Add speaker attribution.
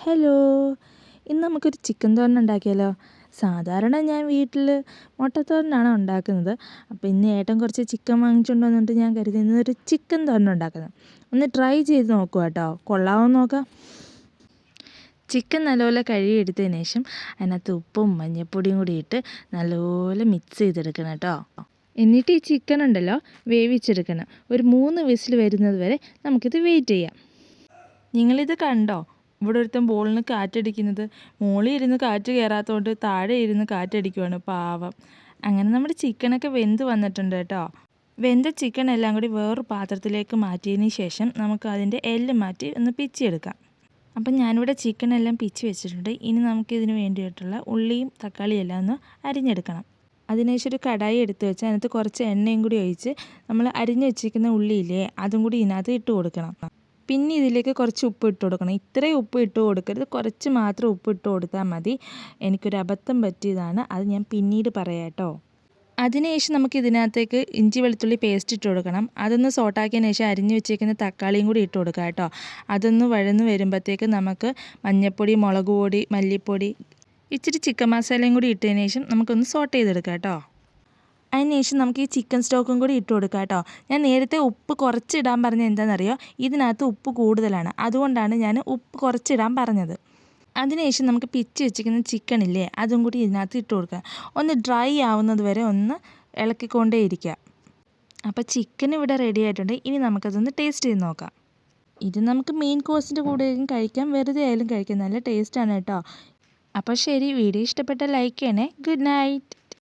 Speaker 1: Hello, ഇന്ന് നമുക്കൊരു chicken തോരൻ ഉണ്ടാക്കിയാലോ? സാധാരണ ഞാൻ വീട്ടിൽ മുട്ടത്തോരനാണ് ഉണ്ടാക്കുന്നത്. അപ്പോൾ ഇന്ന് ഏട്ടൻ കുറച്ച് ചിക്കൻ വാങ്ങിച്ചുകൊണ്ട് വന്നിട്ട് ഞാൻ കരുതി ഇന്നൊരു ചിക്കൻ തോരൻ ഉണ്ടാക്കുന്നത്. ഒന്ന് ട്രൈ ചെയ്ത് നോക്കുക കേട്ടോ, കൊള്ളാമോ നോക്കാം. ചിക്കൻ നല്ലപോലെ കഴുകിയെടുത്തതിന് ശേഷം അതിനകത്ത് ഉപ്പും മഞ്ഞൾപ്പൊടിയും കൂടി ഇട്ട് നല്ലപോലെ മിക്സ് ചെയ്തെടുക്കണം കേട്ടോ. എന്നിട്ട് ഈ ചിക്കൻ ഉണ്ടല്ലോ വേവിച്ചെടുക്കണം. ഒരു 3 വിസിൽ വരുന്നത് വരെ നമുക്കിത് വെയിറ്റ് ചെയ്യാം. നിങ്ങളിത് കണ്ടോ? ഇവിടെ ഒരുത്തൻ ബോളിന് കാറ്റടിക്കുന്നത്. മുകളിൽ ഇരുന്ന് കാറ്റ് കയറാത്തതുകൊണ്ട് താഴെ ഇരുന്ന് കാറ്റടിക്കുവാണ് പാവം. അങ്ങനെ നമ്മുടെ ചിക്കനൊക്കെ വെന്ത് വന്നിട്ടുണ്ട് കേട്ടോ. വെന്ത ചിക്കൻ എല്ലാം കൂടി വേറൊരു പാത്രത്തിലേക്ക് മാറ്റിയതിന് ശേഷം നമുക്ക് അതിൻ്റെ എല്ല് മാറ്റി ഒന്ന് പിച്ചിയെടുക്കാം. അപ്പം ഞാനിവിടെ ചിക്കൻ എല്ലാം പിച്ചി വെച്ചിട്ടുണ്ട്. ഇനി നമുക്കിതിന് വേണ്ടിയിട്ടുള്ള ഉള്ളിയും തക്കാളിയും എല്ലാം ഒന്ന് അരിഞ്ഞെടുക്കണം. അതിനുശേഷം ഒരു കടായി എടുത്ത് വെച്ച് അതിനകത്ത് കുറച്ച് എണ്ണയും കൂടി ഒഴിച്ച് നമ്മൾ അരിഞ്ഞ് വെച്ചിരിക്കുന്ന ഉള്ളിയില്ലേ അതും കൂടി ഇതിനകത്ത് ഇട്ട് കൊടുക്കണം. പിന്നെ ഇതിലേക്ക് കുറച്ച് ഉപ്പ് ഇട്ട് കൊടുക്കണം. ഇത്രയും ഉപ്പ് ഇട്ട് കൊടുക്കരുത്, കുറച്ച് മാത്രം ഉപ്പ് ഇട്ട് കൊടുത്താൽ മതി. എനിക്കൊരു അബദ്ധം പറ്റിയതാണ്, അത് ഞാൻ പിന്നീട് പറയാം കേട്ടോ. അതിനുശേഷം നമുക്ക് ഇതിനകത്തേക്ക് ഇഞ്ചി വെളുത്തുള്ളി പേസ്റ്റ് ഇട്ട് കൊടുക്കണം. അതൊന്ന് സോട്ടാക്കിയതിന് ശേഷം അരിഞ്ഞ് വെച്ചേക്കുന്ന തക്കാളിയും കൂടി ഇട്ട് കൊടുക്കുക കേട്ടോ. അതൊന്ന് വഴന്ന് വരുമ്പോഴത്തേക്ക് നമുക്ക് മഞ്ഞൾപ്പൊടി, മുളക് പൊടി, മല്ലിപ്പൊടി, ഇച്ചിരി ചിക്കൻ മസാലയും കൂടി ഇട്ടതിന് ശേഷം നമുക്കൊന്ന് സോട്ട് ചെയ്തെടുക്കാം കേട്ടോ. അതിനുശേഷം നമുക്ക് ഈ ചിക്കൻ സ്റ്റോക്കും കൂടി ഇട്ട് കൊടുക്കാം കേട്ടോ. ഞാൻ നേരത്തെ ഉപ്പ് കുറച്ചിടാൻ പറഞ്ഞത് എന്താണെന്നറിയോ? ഇതിനകത്ത് ഉപ്പ് കൂടുതലാണ്, അതുകൊണ്ടാണ് ഞാൻ ഉപ്പ് കുറച്ചിടാൻ പറഞ്ഞത്. അതിനുശേഷം നമുക്ക് പിച്ചി വെച്ചിരിക്കുന്ന ചിക്കൻ ഇല്ലേ അതും കൂടി ഇതിനകത്ത് ഇട്ട് കൊടുക്കുക. ഒന്ന് ഡ്രൈ ആവുന്നത് വരെ ഒന്ന് ഇളക്കിക്കൊണ്ടേ ഇരിക്കുക. അപ്പോൾ ചിക്കൻ ഇവിടെ റെഡി ആയിട്ടുണ്ട്. ഇനി നമുക്കതൊന്ന് ടേസ്റ്റ് ചെയ്ത് നോക്കാം. ഇത് നമുക്ക് മെയിൻ കോഴ്സിൻ്റെ കൂടെയും കഴിക്കാം, വെറുതെ ആയാലും കഴിക്കാം. നല്ല ടേസ്റ്റാണ് കേട്ടോ. അപ്പോൾ ശരി, വീഡിയോ ഇഷ്ടപ്പെട്ടാൽ ലൈക്ക് ചെയ്യണേ. Good night.